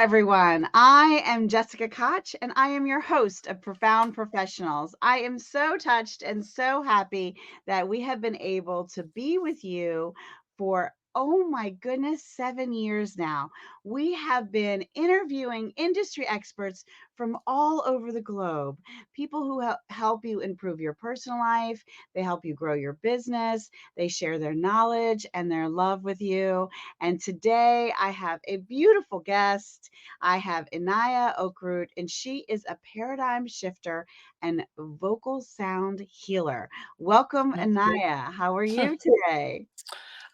everyone. I am Jessica Koch, and I am your host of Profound Professionals. I am so touched and so happy that we have been able to be with you for, oh my goodness, 7 years now. We have been interviewing industry experts from all over the globe, people who help you improve your personal life, they help you grow your business, they share their knowledge and their love with you. And today I have a beautiful guest. I have Inaya Oakroot, and she is a paradigm shifter and vocal sound healer. Welcome, Inaya. How are you today?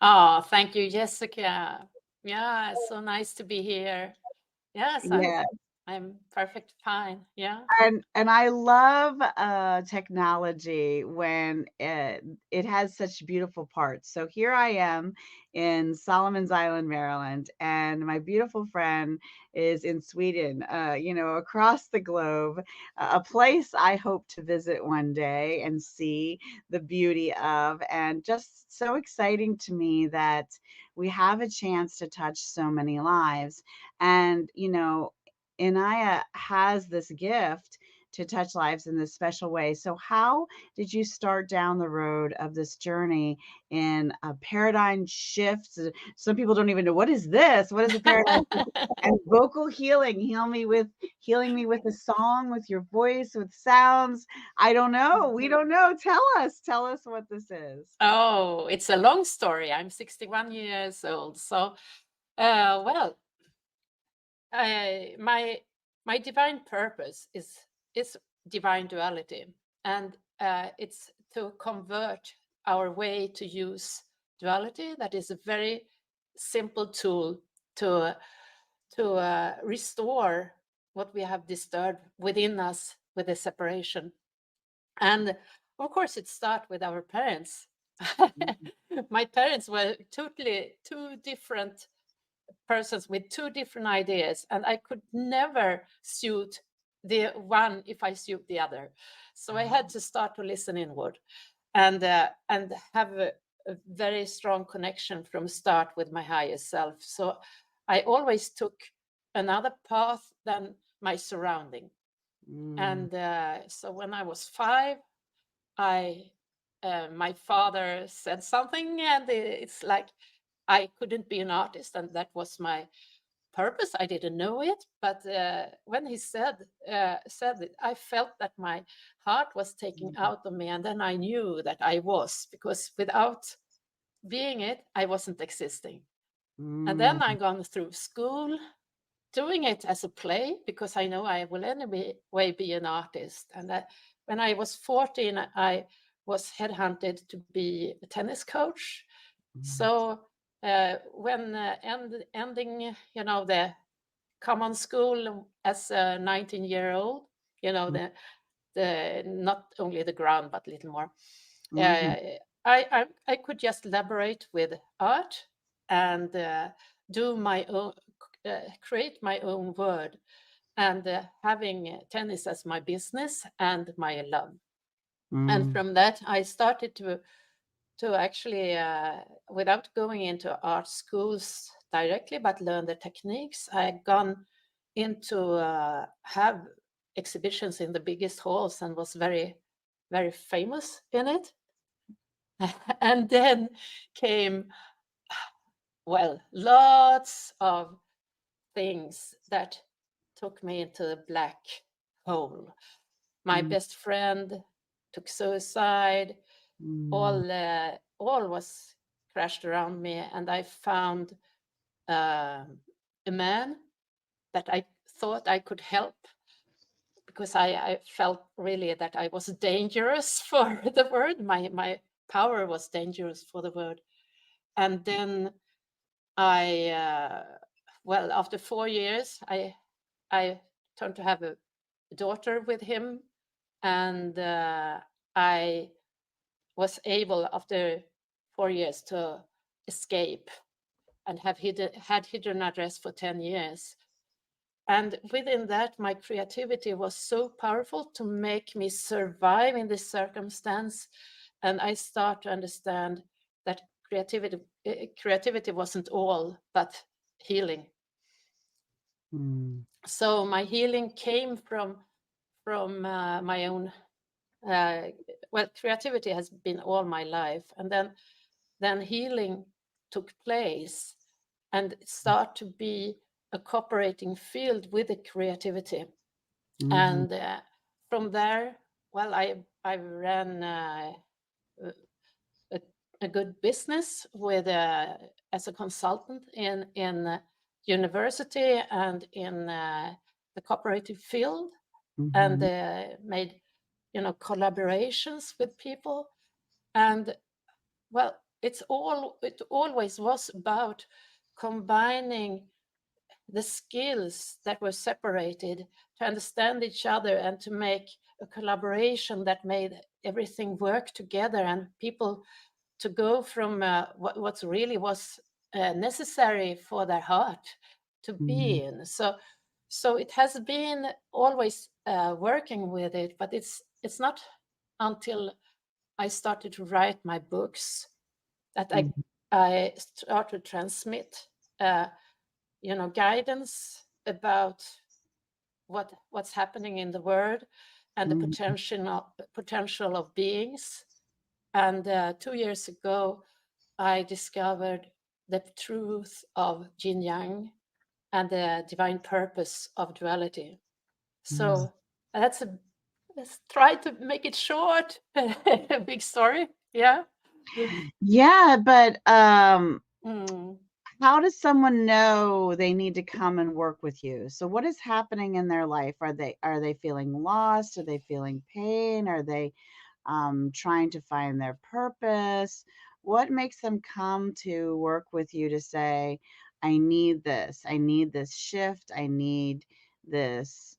Oh, thank you, Jessica. Yeah, it's so nice to be here. Yes, I'm Yeah. I'm perfect fine. Yeah. And I love technology when it has such beautiful parts. So here I am in Solomon's Island, Maryland, and my beautiful friend is in Sweden, across the globe, a place I hope to visit one day and see the beauty of. And just so exciting to me that we have a chance to touch so many lives. And, Inaya has this gift to touch lives in this special way. So, how did you start down the road of this journey in a paradigm shift? Some people don't even know what is this? What is a paradigm shift? And vocal healing, healing me with a song, with your voice, with sounds. I don't know. We don't know. Tell us what this is. Oh, it's a long story. I'm 61 years old. So, well, my divine purpose is divine duality, and it's to convert our way to use duality. That is a very simple tool to restore what we have disturbed within us with the separation. And of course, it starts with our parents. My parents were totally two different persons with two different ideas, and I could never suit the one if I suit the other. So I had to start to listen inward and have a very strong connection from start with my higher self. So I always took another path than my surrounding. Mm. And so when I was 5, I my father said something, and it's like I couldn't be an artist, and that was my purpose. I didn't know it, but when he said it, I felt that my heart was taking out of me, and then I knew that I was, because without being it, I wasn't existing. And then Mm. I gone through school, doing it as a play, because I know I will anyway be an artist. And when I was 14, I was headhunted to be a tennis coach. Mm. So when ending, the common school as a 19-year-old, the not only the ground but little more. Mhm. Uh, I could just elaborate with art and do my own, create my own word, and having tennis as my business and my love. And Mm. from that, I started to actually, without going into art schools directly, but learn the techniques. I gone into have exhibitions in the biggest halls and was very, very famous in it. And then came, well, lots of things that took me into the black hole. My Mm. best friend took suicide. Mm. All was crashed around me, and I found a man that I thought I could help, because I felt really that I was dangerous for the word. My power was dangerous for the word. And then after 4 years, I turned to have a daughter with him, and I was able, after 4 years, to escape and had hidden address for 10 years. And within that, my creativity was so powerful to make me survive in this circumstance. And I start to understand that creativity wasn't all but healing. Mm. So my healing came from my own, uh, well, creativity has been all my life, and then healing took place, and it started to be a cooperating field with the creativity. Mhm. And from there, well, I ran a, a good business with as a consultant in university and in the cooperative field, and Mhm. made, collaborations with people. And well, it always was about combining the skills that were separated to understand each other and to make a collaboration that made everything work together, and people to go from what really was necessary for their heart to Mhm. be in. So it has been always working with it, but it's not until I started to write my books that I Mhm. I started to transmit uh, guidance about what's happening in the world and the Mhm. potential of beings. And 2 years ago, I discovered the truth of yin yang and the divine purpose of duality. Mhm. So that's a let's try to make it short. A big story. Yeah. Yeah, but Mm. how does someone know they need to come and work with you? So what is happening in their life? Are they feeling lost? Are they feeling pain? Are they trying to find their purpose? What makes them come to work with you to say, I need this. I need this shift. I need this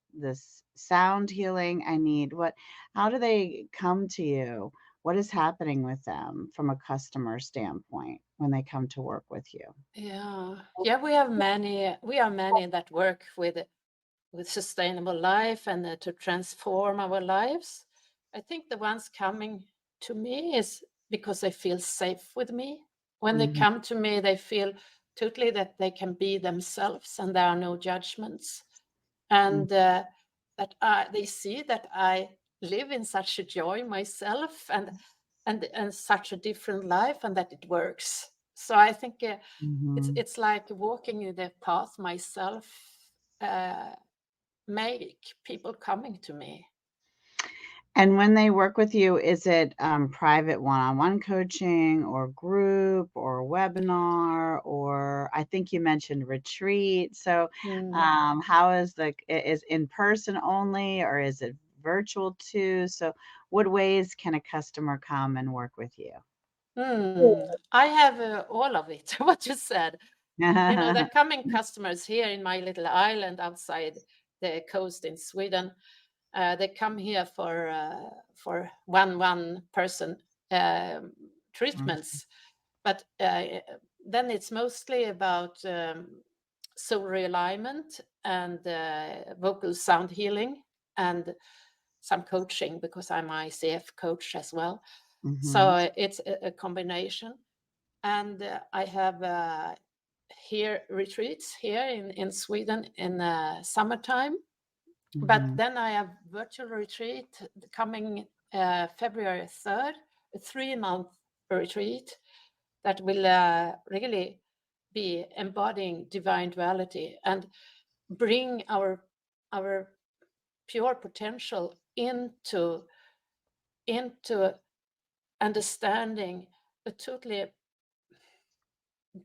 sound healing. I need what how do they come to you? What is happening with them from a customer standpoint when they come to work with you? Yeah. Yeah, we are many that work with sustainable life and to transform our lives. I think the ones coming to me is because they feel safe with me. When they Mhm. come to me, they feel totally that they can be themselves and there are no judgments. Mm. And that they see that I live in such a joy myself, and such a different life, and that it works. So I think Mhm. it's like walking in the path myself. Uh, Make people coming to me. And when they work with you, is it, private one-on-one coaching or group or webinar, or I think you mentioned retreat. So, Mm. how is is in person only or is it virtual too? So what ways can a customer come and work with you? I have all of it, what you said. The coming customers here in my little island outside the coast in Sweden, they come here for one person Mhm. treatments, but then it's mostly about soul realignment and vocal sound healing and some coaching because I'm ICF coach as well. Mhm. So it's a combination. And I have here retreats here in Sweden in summertime. But Mhm. then I have virtual retreat coming February 3rd, a 3-month retreat that will really be embodying divine duality and bring our pure potential into understanding a totally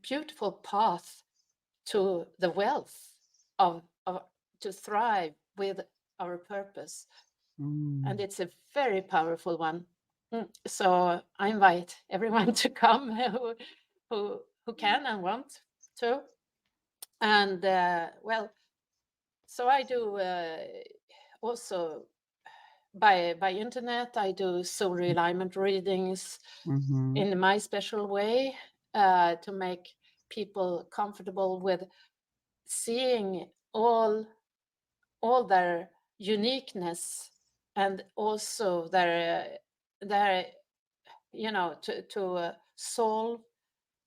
beautiful path to the wealth of to thrive with our purpose. And Mm. it's a very powerful one. So I invite everyone to come who can and want to. And well, so I do also by internet. I do soul realignment readings Mhm. in my special way to make people comfortable with seeing all their uniqueness, and also their to solve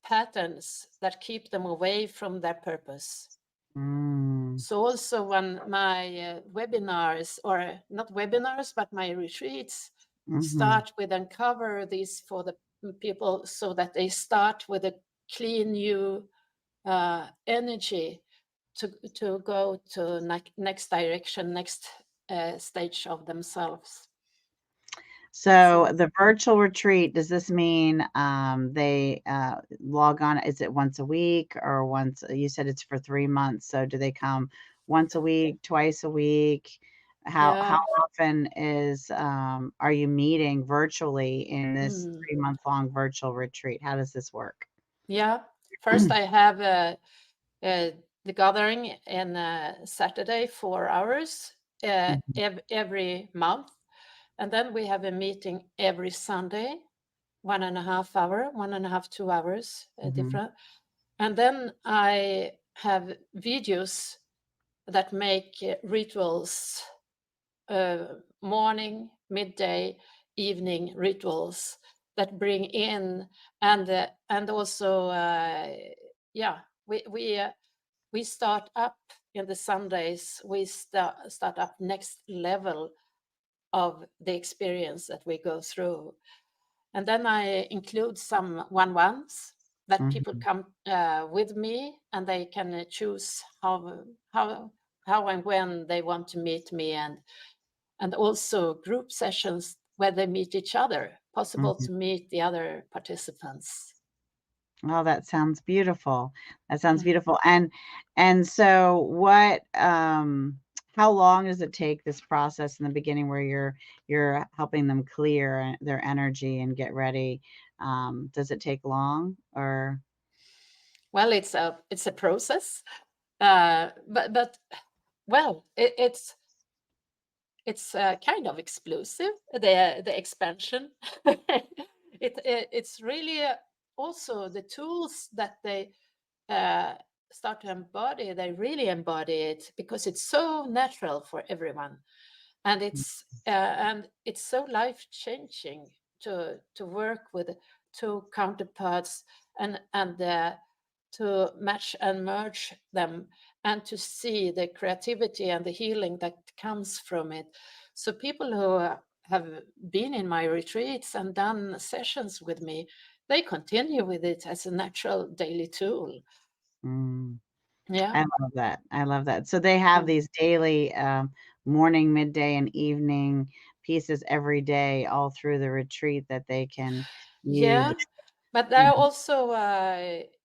patterns that keep them away from their purpose. Mm. So also when my webinars, or not webinars, but my retreats Mhm. start with uncover these for the people, so that they start with a clean new energy to go to next direction, next stage of themselves. So So the virtual retreat, does this mean they log on? Is it once a week or once? You said it's for 3 months. So do they come once a week, twice a week? How yeah. often is are you meeting virtually in this Mm. 3 month long virtual retreat? How does this work? Yeah. First, I have uh, the gathering in Saturday, 4 hours Mhm, every month. And then we have a meeting every Sunday, 1.5 hour, 1.5, 2 hours mhm, different. And then I have videos that make rituals, morning, midday, evening rituals that bring in, and also yeah, we start up in the Sundays. We start up next level of the experience that we go through, and then I include some one-ones that people mhm. come with me, and they can choose how how and when they want to meet me, and also group sessions where they meet each other, possible Mhm. to meet the other participants. Oh, that sounds beautiful. That sounds Mm. beautiful. And so what how long does it take this process in the beginning where you're helping them clear their energy and get ready? Does it take long or Well, it's a process, but well, it's kind of explosive, the expansion. It's really also the tools that they uh, start to embody. They really embody it because it's so natural for everyone, and it's so life changing to work with two counterparts, and to match and merge them, and to see the creativity and the healing that comes from it. So people who have been in my retreats and done sessions with me, they continue with it as a natural daily tool. mm, Yeah. I love that. I love that. So they have Mm. these daily morning, midday, and evening pieces every day all through the retreat that they can use. Yeah, but there are Mhm, also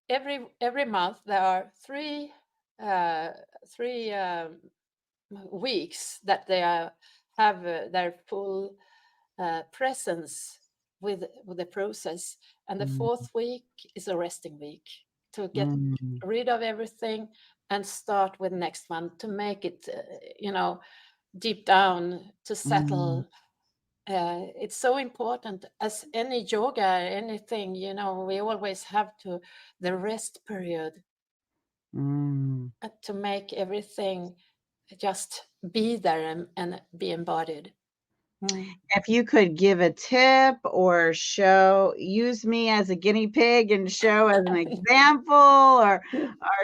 every month there are uh, three weeks that they have their full presence with the process, and the mm, fourth week is a resting week to get mm, rid of everything and start with next one to make it deep down to mm, settle. It's so important as any yoga, anything, we always have to the rest period mm. to make everything just be there and be embodied. Mm. If you could give a tip or use me as a guinea pig and show as an example, or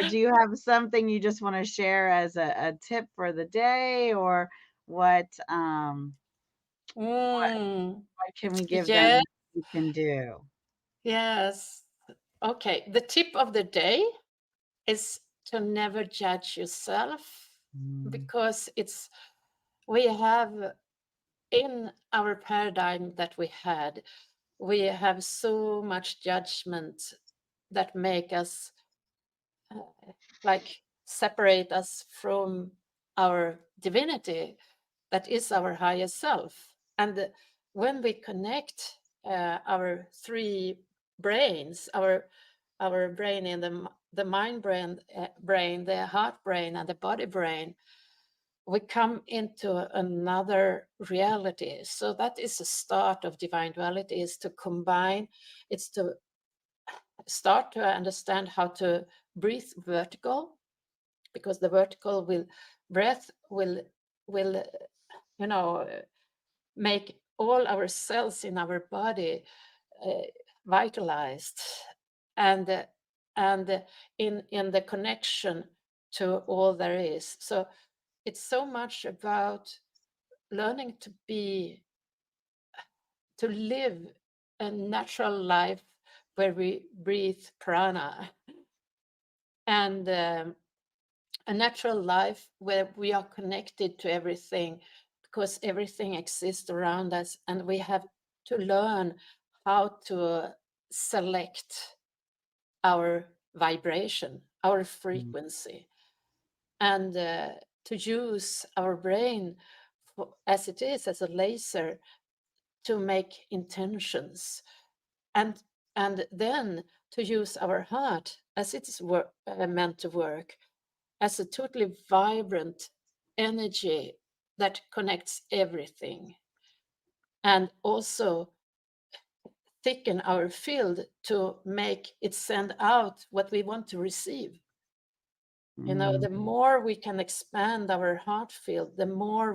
do you have something you just wanna share as a tip for the day, or what, Mm. what can we give them Yeah, that you can do? yes. Okay, the tip of the day is to never judge yourself, Mm, because we have in our paradigm that we have so much judgment that make us like separate us from our divinity, that is our higher self. And when we connect our three brains, our brain in the mind brain, the heart brain, and the body brain, we come into another reality. So that is the start of divine duality, is to combine. It's to start to understand how to breathe vertical, because the vertical will breath will you know make all our cells in our body uh, vitalized, and in the connection to all there is. So it's so much about learning to live a natural life where we breathe prana, and a natural life where we are connected to everything, because everything exists around us, and we have to learn how to select our vibration, our Mm, frequency, and to use our brain as it is, as a laser, to make intentions, and then to use our heart as it's meant to work, as a totally vibrant energy that connects everything, and also thicken our field to make it send out what we want to receive. You know, mm, the more we can expand our heart field, the more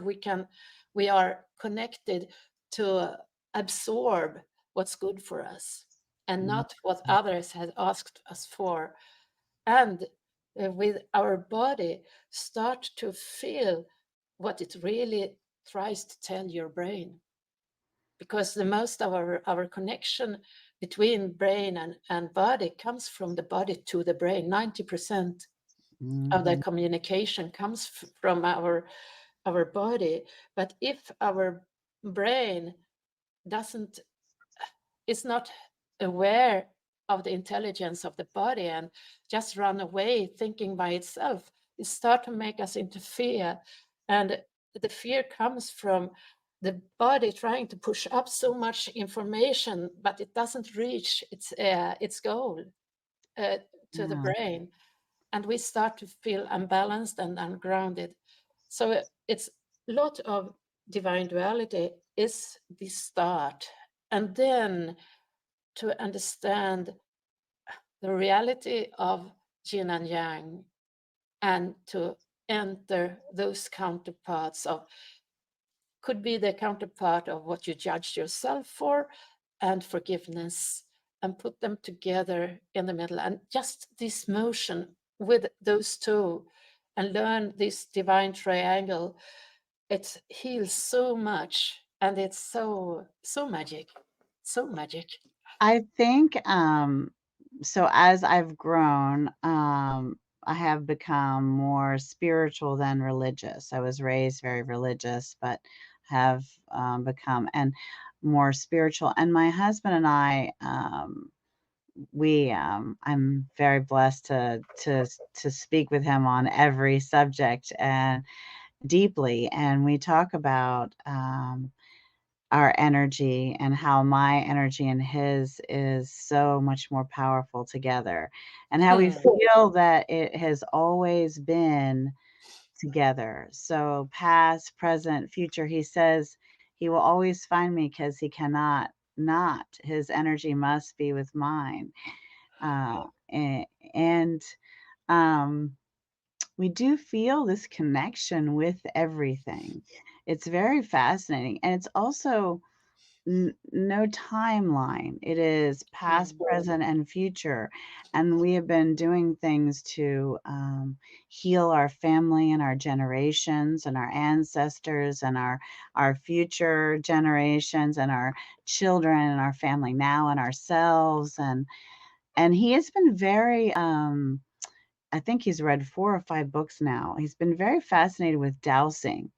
we are connected to absorb what's good for us and mm. not what others had asked us for. And with our body, start to feel what it really tries to tell your brain, because the most of our connection between brain and body comes from the body to the brain. 90% of the Mhm. communication comes from our body. But if our brain doesn't is not aware of the intelligence of the body and just run away thinking by itself, it start to make us interfere. And the fear comes from the body trying to push up so much information, but it doesn't reach its goal, uh, to the Yeah. brain, and we start to feel unbalanced and ungrounded. So it's a lot of divine duality is the start, and then to understand the reality of yin and yang, and to enter those counterparts of, could be the counterpart of what you judged yourself for, and forgiveness, and put them together in the middle, and just this motion with those two, and learn this divine triangle. It heals so much, and it's so magic, so magic. I think, so as I've grown, I have become more spiritual than religious. I was raised very religious, but have become and more spiritual. And my husband and I, I'm very blessed to speak with him on every subject and deeply. And we talk about our energy and how my energy and his is so much more powerful together, and how we Hmm. feel that it has always been together. So, past, present, future, he says he will always find me because he cannot not. His energy must be with mine. Uh, a- and um, we do feel this connection with everything. It's very fascinating. And it's also no timeline. It is past, Hmm. present, and future. And we have been doing things to heal our family and our generations and our ancestors and our future generations and our children and our family now and ourselves. And he has been very I think he's read 4 or 5 books now. He's been very fascinated with dowsing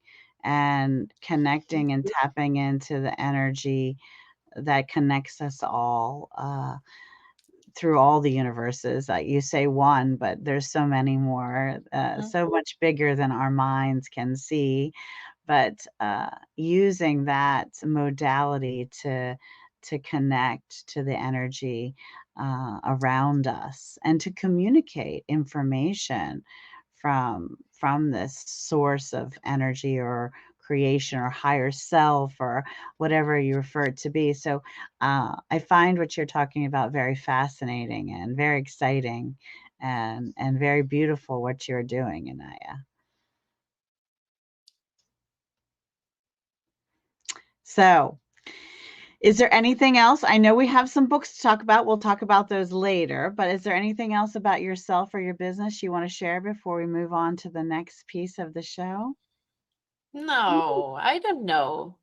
and connecting and tapping into the energy that connects us all through all the universes. You say one, but there's so many more, Mhm. so much bigger than our minds can see. But using that modality to connect to the energy around us and to communicate information from this source of energy or creation or higher self or whatever you refer it to be. So I find what you're talking about very fascinating and very exciting and very beautiful what you're doing, Anaya. So Is there anything else? I know we have some books to talk about. We'll talk about those later, but is there anything else about yourself or your business you want to share before we move on to the next piece of the show? No, I don't know.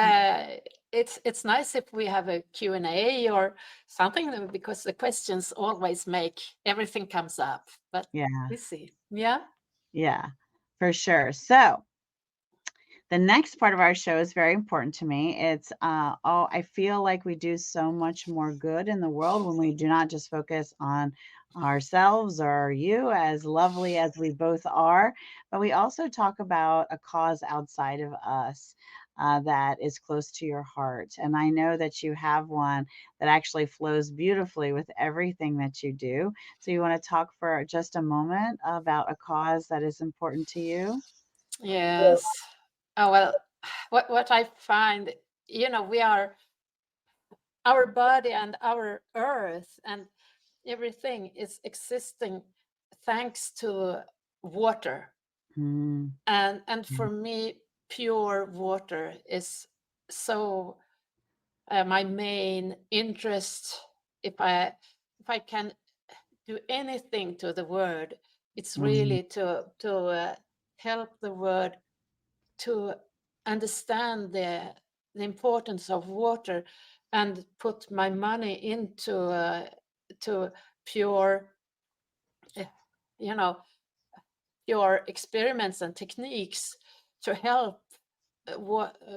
Mm, It's nice if we have a Q&A or something because the questions always make everything comes up. But yeah, we see. Yeah. yeah, for sure. So, the next part of our show is very important to me. It's oh, I feel like we do so much more good in the world when we do not just focus on ourselves or you, as lovely as we both are, but we also talk about a cause outside of us. That is close to your heart. And I know that you have one that actually flows beautifully with everything that you do. So, you want to talk for just a moment about a cause that is important to you? Yes. Oh, well, what I find, we are our body and our earth and everything is existing thanks to water. Mm, And for me, pure water is so my main interest. If I can do anything to the word, it's mm, really to help the word to understand the importance of water and put my money into to pure uh, you know pure experiments and techniques to help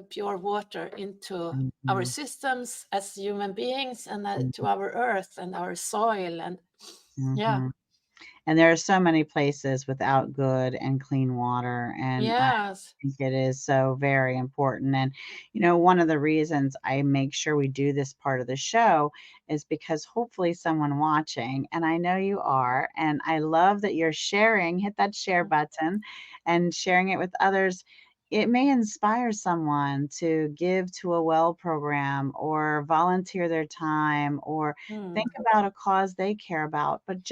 pure water into our mhm, systems as human beings and to mhm, our earth and our soil and yeah. mhm. And there are so many places without good and clean water, and I Yes. think it is so very important. And, one of the reasons I make sure we do this part of the show is because hopefully someone watching, and I know you are, and I love that you're sharing, hit that share button and sharing it with others. It may inspire someone to give to a well program or volunteer their time or think Mm. about a cause they care about, but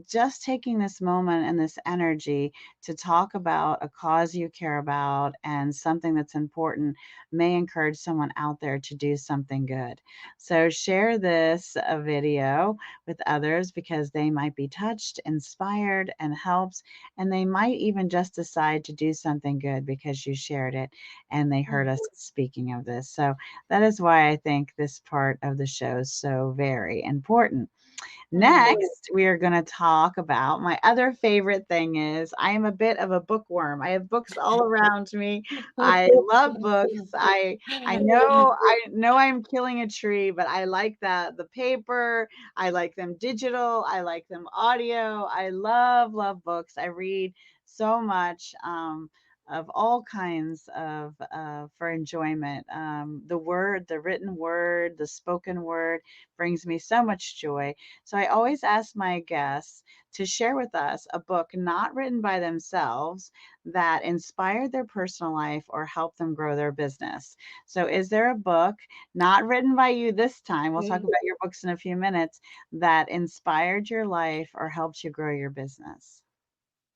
just taking this moment and this energy to talk about a cause you care about and something that's important may encourage someone out there to do something good. So share this video with others because they might be touched, inspired, and helped, and they might even just decide to do something good because you shared it and they heard Mm. us speaking of this. So that is why I think this part of the show is so very important. Mm. Next, we are gonna talk about my other favorite thing is I am a bit of a bookworm. I have books all around me. I love books. I know I'm killing a tree, but I like that the paper, I like them digital, I like them audio. I love books. I read so much, of all kinds of, for enjoyment. The written word, the spoken word brings me so much joy. So I always ask my guests to share with us a book not written by themselves that inspired their personal life or helped them grow their business. So is there a book not written by you this time? We'll talk about your books in a few minutes that inspired your life or helped you grow your business.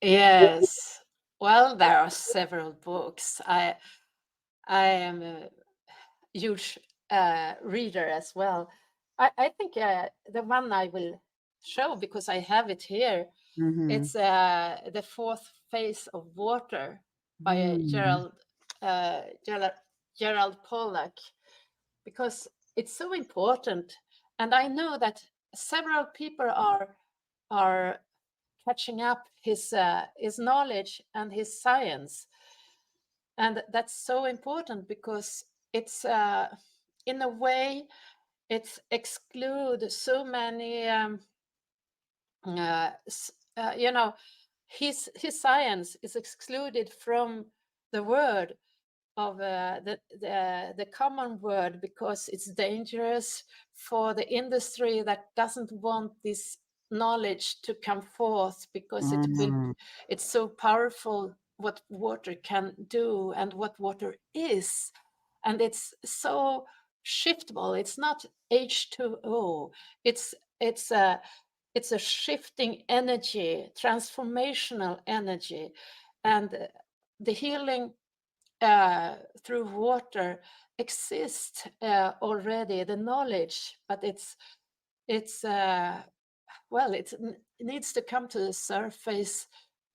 Yes. Well, there are several books. I am a huge reader as well. I think the one I will show because I have it here. Mhm. It's the fourth phase of water by Mm. Gerald Pollack because it's so important, and I know that several people are catching up his knowledge and his science, and that's so important because it's in a way it excludes so many uh, s- uh, you know his science is excluded from the word of the common word because it's dangerous for the industry that doesn't want this knowledge to come forth because Mm. it's so powerful what water can do and what water is, and it's so shiftable. It's not H2O. It's a shifting energy, transformational energy, and the healing through water exists already, the knowledge, but it's well, it needs to come to the surface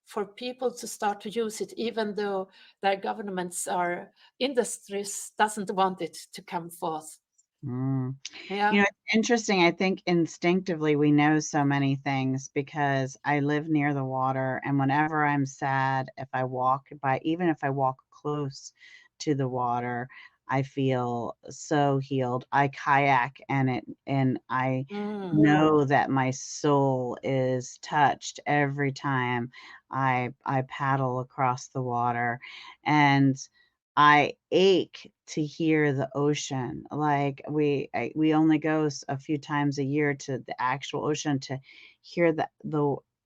for people to start to use it, even though their governments or industries doesn't want it to come forth. Mm. Yeah. It's interesting. I think instinctively we know so many things because I live near the water, and whenever I'm sad, if I walk by, even if I walk close to the water, I feel so healed. I kayak and I Mm, know that my soul is touched every time I paddle across the water. And I ache to hear the ocean. Like we only go a few times a year to the actual ocean to hear the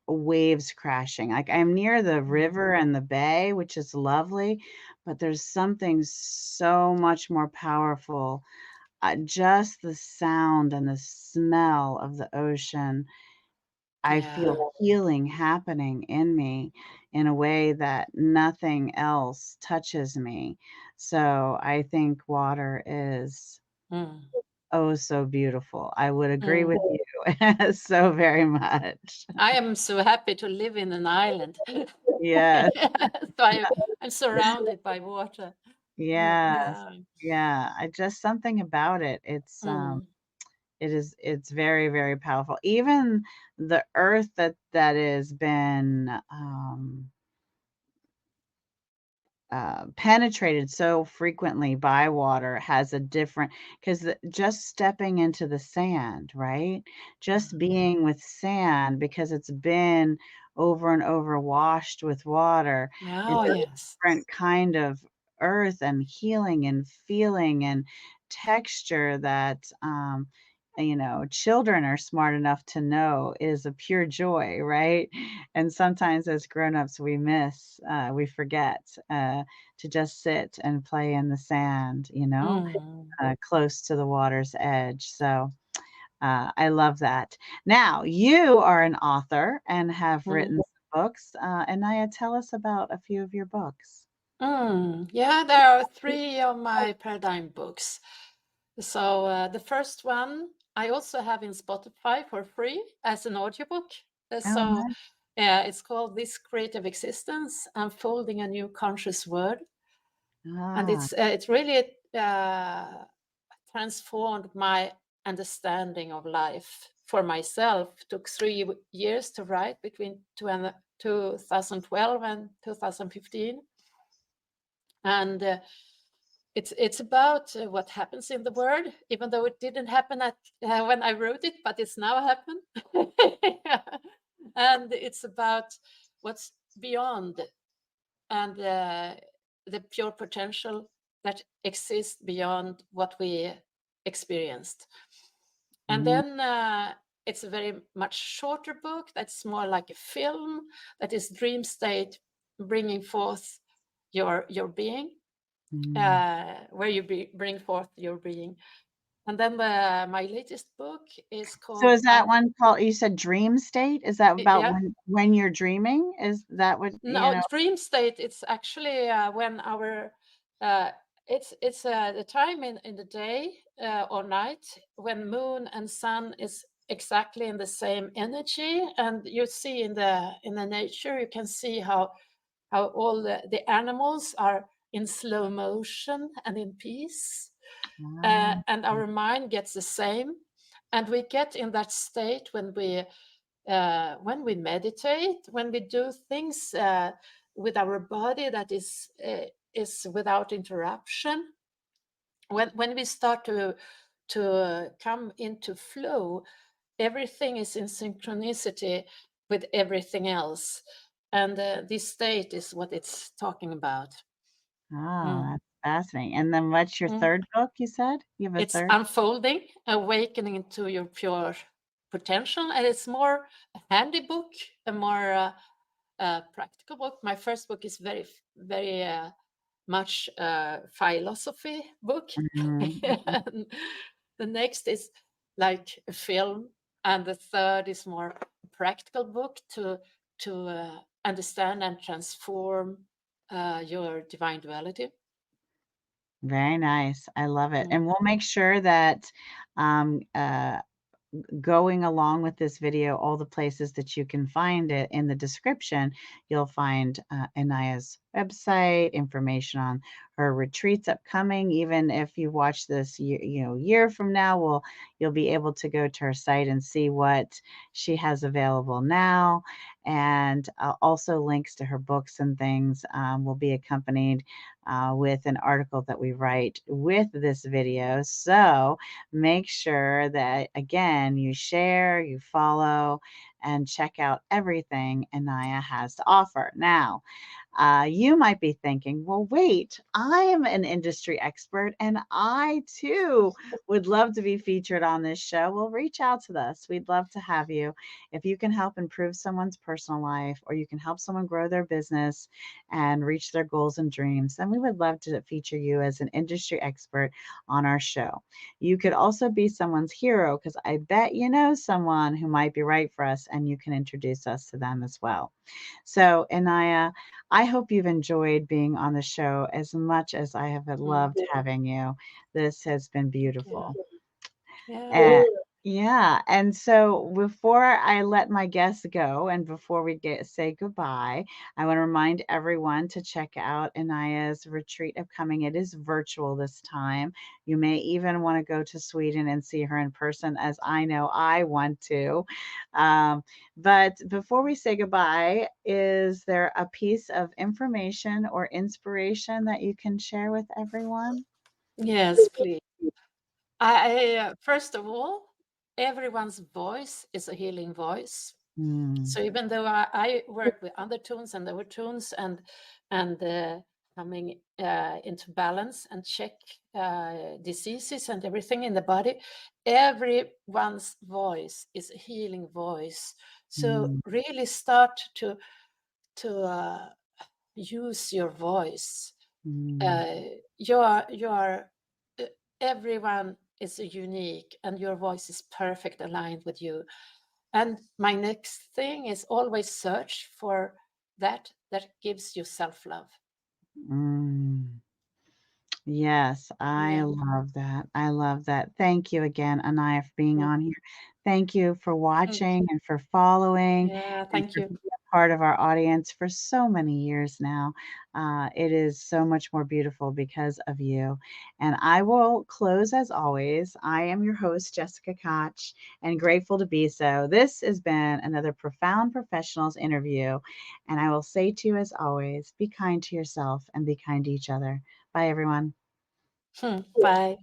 waves crashing. Like I'm near the mm, river and the bay, which is lovely, but there's something so much more powerful. Just the sound and the smell of the ocean. I yeah. feel healing happening in me in a way that nothing else touches me. So I think water is, Mm, oh, so beautiful. I would agree with mm. you so very much. I am so happy to live in an island. Yes, So I'm surrounded by water. yes, Yeah. yeah. I just something about it. Mm, It's very, very powerful. Even the earth that has been penetrated so frequently by water has a different because just stepping into the sand, right? Just mm. being with sand because it's been over and over washed with water, Oh, it's a yes. different kind of earth and healing and feeling and texture that children are smart enough to know is a pure joy, right? And sometimes as grown-ups we forget to just sit and play in the sand, Mm, close to the water's edge. So I love that. Now, you are an author and have mm, written some books. Anaya, tell us about a few of your books. mm. Yeah, there are three of my paradigm books. So the first one I also have in Spotify for free as an audiobook. Oh, So nice. it's called This Creative Existence: Unfolding a New Conscious World, and Ah, it's really transformed my understanding of life for myself. Took 3 years to write between 2012 and 2015, and it's about what happens in the world, even though it didn't happen at when I wrote it, but it's now happened. And it's about what's beyond, and the pure potential that exists beyond what we experienced. And mm, then it's a very much shorter book that's more like a film, that is dream state, bringing forth your being, mm. where you bring forth your being. And then my latest book is So called is that one called, you said dream state? Is that about yeah. when you're dreaming? Is that what, No, dream state. It's actually when our uh, it's the time in the day or night when moon and sun is exactly in the same energy, and you see in the nature you can see how all the animals are in slow motion and in peace, Ah, and our mind gets the same, and we get in that state when we meditate, when we do things with our body that is without interruption, when we start to come into flow, everything is in synchronicity with everything else, and this state is what it's talking about. oh, Mm. that's fascinating. And then what's your Mm. third book you said? You have a It's third? unfolding, awakening into your pure potential, and it's more a handy book, a more practical book. My first book is very much philosophy book. Mhm. And the next is like a film, and the third is more practical book to understand and transform your divine duality. Very nice. I love it. Mm. And we'll make sure that um, uh, going along with this video, all the places that you can find it in the description, you'll find Inaya's website, information on her retreats upcoming. Even if you watch this year from now, you'll be able to go to her site and see what she has available now. And also links to her books and things will be accompanied with an article that we write with this video. So make sure that, again, you share, you follow, and check out everything Anaya has to offer. Now, you might be thinking, well, wait, I am an industry expert and I too would love to be featured on this show. Well, reach out to us. We'd love to have you. If you can help improve someone's personal life or you can help someone grow their business and reach their goals and dreams, then we would love to feature you as an industry expert on our show. You could also be someone's hero because I bet you know someone who might be right for us and you can introduce us to them as well. So, Anaya, I hope you've enjoyed being on the show as much as I have Mm. loved having you. This has been Thank you. beautiful. Yeah. And yeah, and so before I let my guests go and before we say goodbye, I want to remind everyone to check out Inaya's retreat upcoming. It is virtual this time. You may even want to go to Sweden and see her in person, as I know I want to. Um, but before we say goodbye, is there a piece of information or inspiration that you can share with everyone? Yes, please. First of all, everyone's voice is a healing voice. Mm, So even though I work with undertones and overtones and coming into balance and check diseases and everything in the body, everyone's voice is a healing voice. So mm, really start to use your voice. mm, Uh, you are uh, everyone is unique, and your voice is perfect aligned with you. And my next thing is always search for that gives you self-love. mm. Yes, I Yeah. love that. I love that. Thank you again, Anaya, for being Yeah. on here. Thank you for watching and for following Yeah, and thank for you. being a part of our audience for so many years now. It is so much more beautiful because of you. And I will close as always. I am your host, Jessica Koch, and grateful to be so. This has been another Profound Professionals interview. And I will say to you, as always, be kind to yourself and be kind to each other. Bye, everyone. Bye.